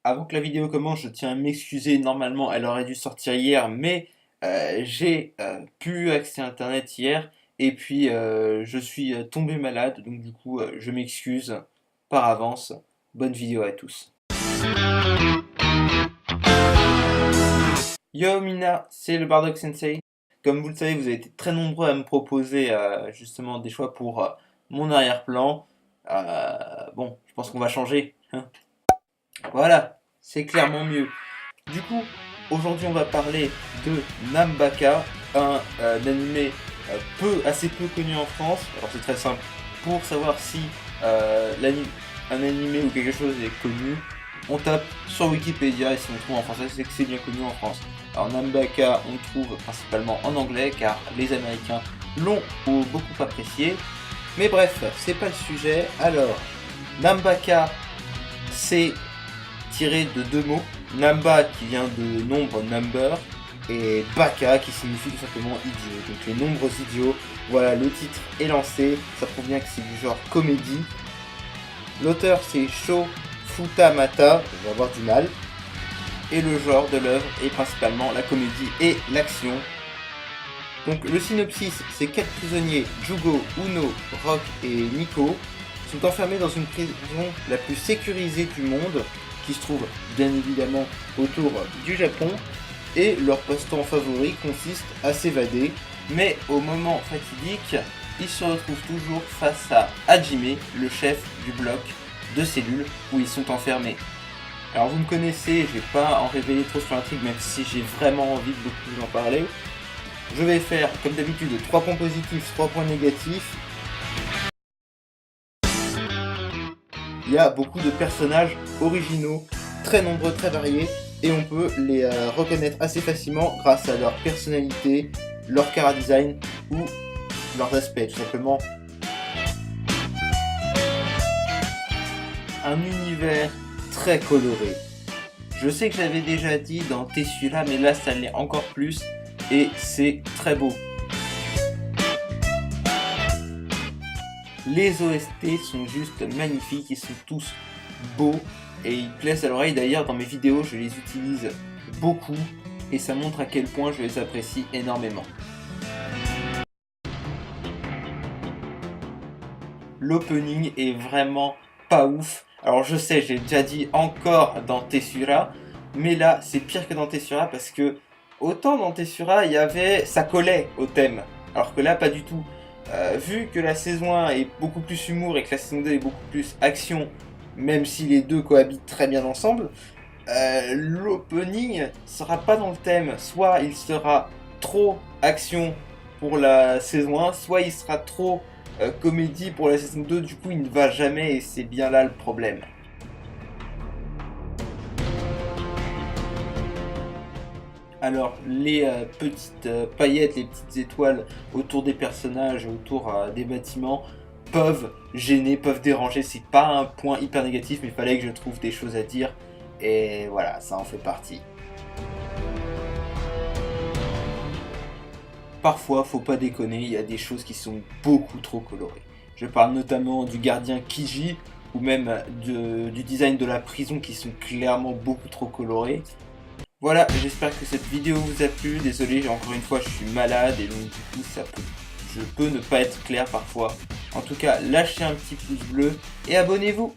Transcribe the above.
Avant que la vidéo commence, je tiens à m'excuser. Normalement, elle aurait dû sortir hier, mais j'ai plus accès à Internet hier. Et puis, je suis tombé malade. Donc, du coup, je m'excuse par avance. Bonne vidéo à tous. Yo Mina, c'est le Bardock Sensei. Comme vous le savez, vous avez été très nombreux à me proposer justement des choix pour mon arrière-plan. Bon, je pense qu'on va changer, hein. Voilà, c'est clairement mieux. Du coup, aujourd'hui on va parler de Nambaka, un animé assez peu connu en France. Alors c'est très simple, pour savoir si un animé ou quelque chose est connu, on tape sur Wikipédia et si on trouve en français, c'est que c'est bien connu en France. Alors Nambaka, on le trouve principalement en anglais car les Américains l'ont beaucoup apprécié. Mais bref, c'est pas le sujet. Alors, Nambaka, c'est tiré de deux mots. Namba qui vient de nombre number et Baka qui signifie tout simplement idiot. Donc les nombres idiots. Voilà, le titre est lancé. Ça prouve bien que c'est du genre comédie. L'auteur c'est Sho Futamata, je vais avoir du mal. Et le genre de l'œuvre est principalement la comédie et l'action. Donc le synopsis, c'est 4 prisonniers, Jugo, Uno, Rock et Nico, sont enfermés dans une prison la plus sécurisée du monde, qui se trouve bien évidemment autour du Japon, et leur passe-temps favori consiste à s'évader, mais au moment fatidique, ils se retrouvent toujours face à Hajime, le chef du bloc de cellules où ils sont enfermés. Alors vous me connaissez, je vais pas en révéler trop sur l'intrigue, même si j'ai vraiment envie de beaucoup vous en parler. Je vais faire, comme d'habitude, 3 points positifs, 3 points négatifs. Il y a beaucoup de personnages originaux, très nombreux, très variés, et on peut les reconnaître assez facilement grâce à leur personnalité, leur chara-design ou leurs aspects, tout simplement. Un univers très coloré. Je sais que j'avais déjà dit dans Tessula, mais là ça l'est encore plus. Et c'est très beau. Les OST sont juste magnifiques, ils sont tous beaux et ils plaisent à l'oreille. D'ailleurs dans mes vidéos je les utilise beaucoup et ça montre à quel point je les apprécie énormément. L'opening est vraiment pas ouf. Alors je sais, j'ai déjà dit encore dans Tessura, mais là c'est pire que dans Tessura parce que autant dans Tessura, ça collait au thème, alors que là, pas du tout. Vu que la saison 1 est beaucoup plus humour et que la saison 2 est beaucoup plus action, même si les deux cohabitent très bien ensemble, l'opening sera pas dans le thème. Soit il sera trop action pour la saison 1, soit il sera trop comédie pour la saison 2, du coup il ne va jamais et c'est bien là le problème. Alors, les petites paillettes, les petites étoiles autour des personnages, autour des bâtiments, peuvent gêner, peuvent déranger. C'est pas un point hyper négatif, mais il fallait que je trouve des choses à dire. Et voilà, ça en fait partie. Parfois, faut pas déconner, il y a des choses qui sont beaucoup trop colorées. Je parle notamment du gardien Kiji, ou même du design de la prison qui sont clairement beaucoup trop colorés. Voilà, j'espère que cette vidéo vous a plu. Désolé, encore une fois, je suis malade et donc du coup, je peux ne pas être clair parfois. En tout cas, lâchez un petit pouce bleu et abonnez-vous.